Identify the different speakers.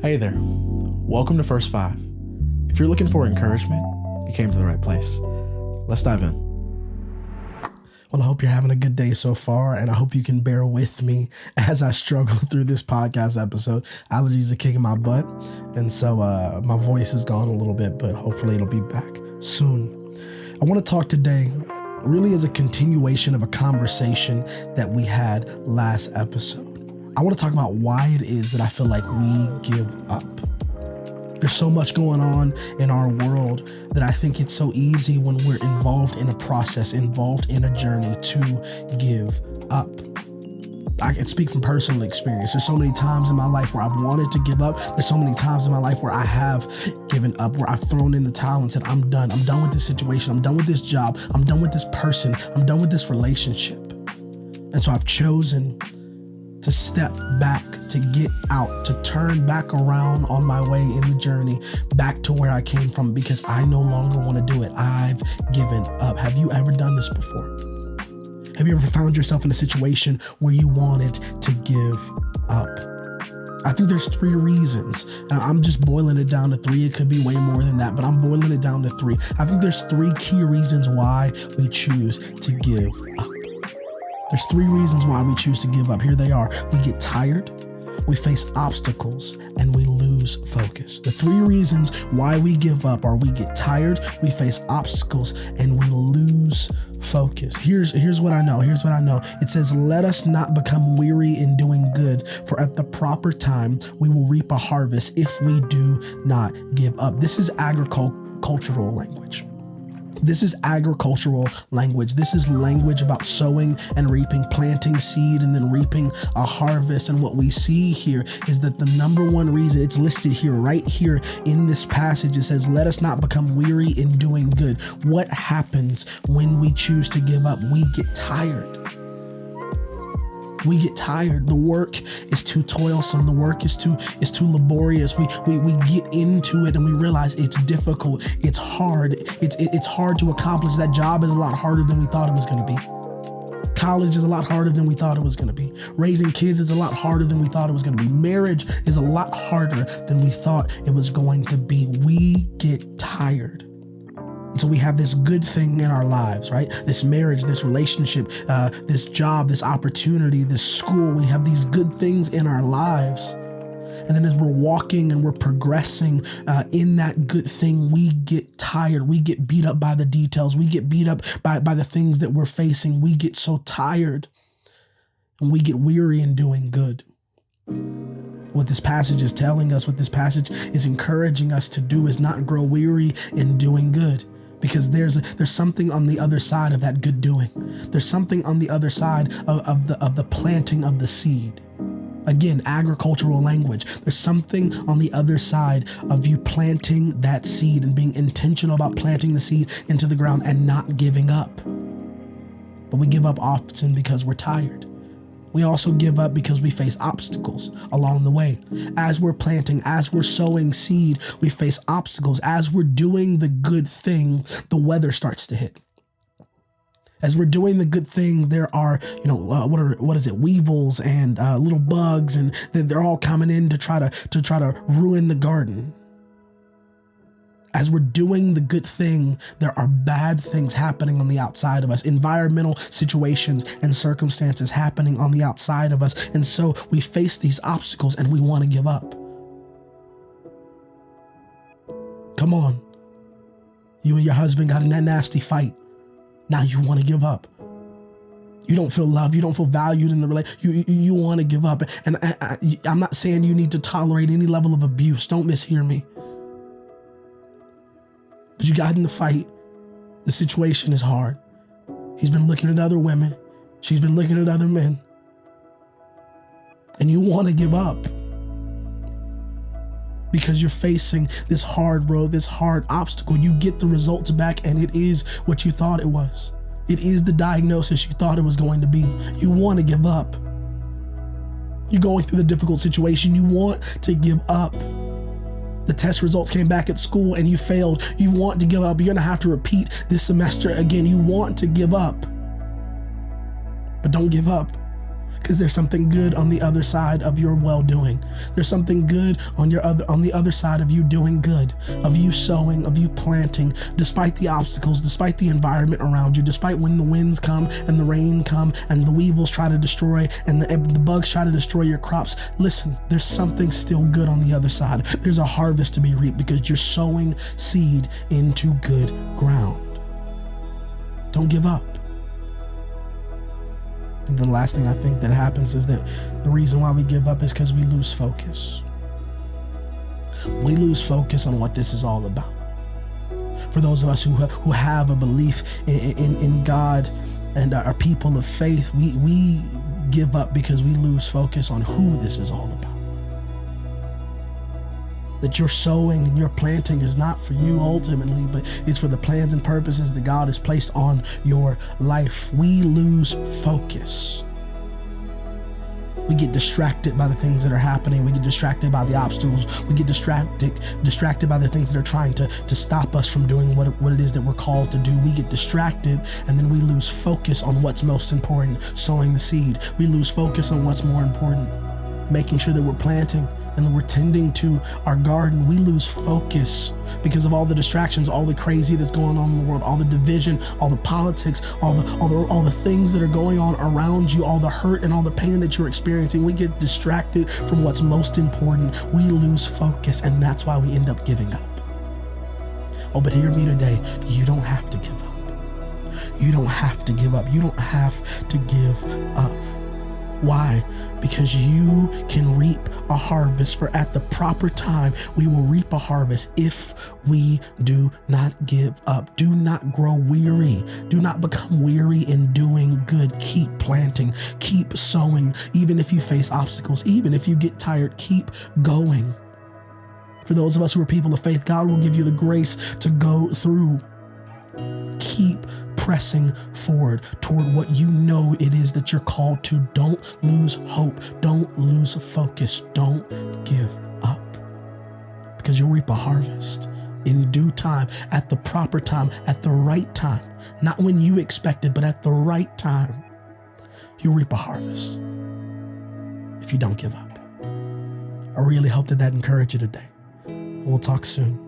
Speaker 1: Hey there, welcome to First Five. If you're looking for encouragement, you came to the right place. Let's dive in. Well, I hope you're having a good day so far, and I hope you can bear with me as I struggle through this podcast episode. Allergies are kicking my butt, and so my voice is gone a little bit, but hopefully it'll be back soon. I want to talk today really as a continuation of a conversation that we had last episode. I want to talk about why it is that I feel like we give up. There's so much going on in our world that I think it's so easy when we're involved in a process, involved in a journey to give up. I can speak from personal experience. There's so many times in my life where I've wanted to give up. There's so many times in my life where I have given up, where I've thrown in the towel and said, I'm done. I'm done with this situation. I'm done with this job. I'm done with this person. I'm done with this relationship. And so I've chosen to step back, to get out, to turn back around on my way in the journey back to where I came from because I no longer want to do it. I've given up. Have you ever done this before? Have you ever found yourself in a situation where you wanted to give up? I think there's three reasons. And I'm just boiling it down to three. It could be way more than that, but I'm boiling it down to three. I think there's three key reasons why we choose to give up. There's three reasons why we choose to give up. Here they are. We get tired, we face obstacles, and we lose focus. The three reasons why we give up are we get tired, we face obstacles, and we lose focus. Here's what I know. It says, let us not become weary in doing good, for at the proper time we will reap a harvest if we do not give up. This is agricultural language. This is agricultural language. This is language about sowing and reaping, planting seed and then reaping a harvest. And what we see here is that the number one reason, it's listed here, right here in this passage, it says, let us not become weary in doing good. What happens when we choose to give up? We get tired. We get tired. The work is too toilsome. The work is too laborious. We get into it and we realize it's difficult. It's hard. It's hard to accomplish. That job is a lot harder than we thought it was going to be. College is a lot harder than we thought it was going to be. Raising kids is a lot harder than we thought it was going to be. Marriage is a lot harder than we thought it was going to be. We get tired. And so we have this good thing in our lives, right? This marriage, this relationship, this job, this opportunity, this school. We have these good things in our lives. And then as we're walking and we're progressing in that good thing, we get tired. We get beat up by the details. We get beat up by the things that we're facing. We get so tired and we get weary in doing good. What this passage is telling us, what this passage is encouraging us to do is not grow weary in doing good. Because there's something on the other side of that good doing. There's something on the other side of the planting of the seed. Again, agricultural language. There's something on the other side of you planting that seed and being intentional about planting the seed into the ground and not giving up. But we give up often because we're tired. We also give up because we face obstacles along the way. As we're planting, as we're sowing seed, we face obstacles. As we're doing the good thing, the weather starts to hit. As we're doing the good thing, there are, weevils and little bugs, and they're all coming in to try to ruin the garden. As we're doing the good thing, there are bad things happening on the outside of us, environmental situations and circumstances happening on the outside of us. And so we face these obstacles and we want to give up. Come on. You and your husband got in that nasty fight. Now you want to give up. You don't feel loved. You don't feel valued in the relationship. You want to give up. And I'm not saying you need to tolerate any level of abuse. Don't mishear me. But you got in the fight. The situation is hard. He's been looking at other women. She's been looking at other men. And you want to give up because you're facing this hard road, this hard obstacle. You get the results back and it is what you thought it was. It is the diagnosis you thought it was going to be. You want to give up. You're going through the difficult situation. You want to give up. The test results came back at school and you failed. You want to give up. You're going to have to repeat this semester again. You want to give up. But don't give up. because there's something good on the other side of your well-doing. There's something good on the other side of you doing good, of you sowing, of you planting, despite the obstacles, despite the environment around you, despite when the winds come and the rain come and the weevils try to destroy and the bugs try to destroy your crops. Listen, there's something still good on the other side. There's a harvest to be reaped because you're sowing seed into good ground. Don't give up. And the last thing I think that happens is that the reason why we give up is because we lose focus. We lose focus on what this is all about. For those of us who have a belief in God and are people of faith, we give up because we lose focus on who this is all about. That your sowing and your planting is not for you ultimately, but it's for the plans and purposes that God has placed on your life. We lose focus. We get distracted by the things that are happening. We get distracted by the obstacles. We get distracted by the things that are trying to stop us from doing what it is that we're called to do. We get distracted and then we lose focus on what's most important, sowing the seed. We lose focus on what's more important, making sure that we're planting and that we're tending to our garden. We lose focus because of all the distractions, all the crazy that's going on in the world, all the division, all the politics, all the things that are going on around you, all the hurt and all the pain that you're experiencing. We get distracted from what's most important. We lose focus, and that's why we end up giving up. Oh, but hear me today. You don't have to give up. You don't have to give up. You don't have to give up. Why? Because you can reap a harvest, for at the proper time, we will reap a harvest if we do not give up. Do not grow weary. Do not become weary in doing good. Keep planting, keep sowing. Even if you face obstacles, even if you get tired, keep going. For those of us who are people of faith, God will give you the grace to go through. Keep pressing forward toward what you know it is that you're called to. Don't lose hope. Don't lose focus. Don't give up, because you'll reap a harvest in due time, at the proper time, at the right time. Not when you expect it, but at the right time. You'll reap a harvest if you don't give up. I really hope that encouraged you today. We'll talk soon.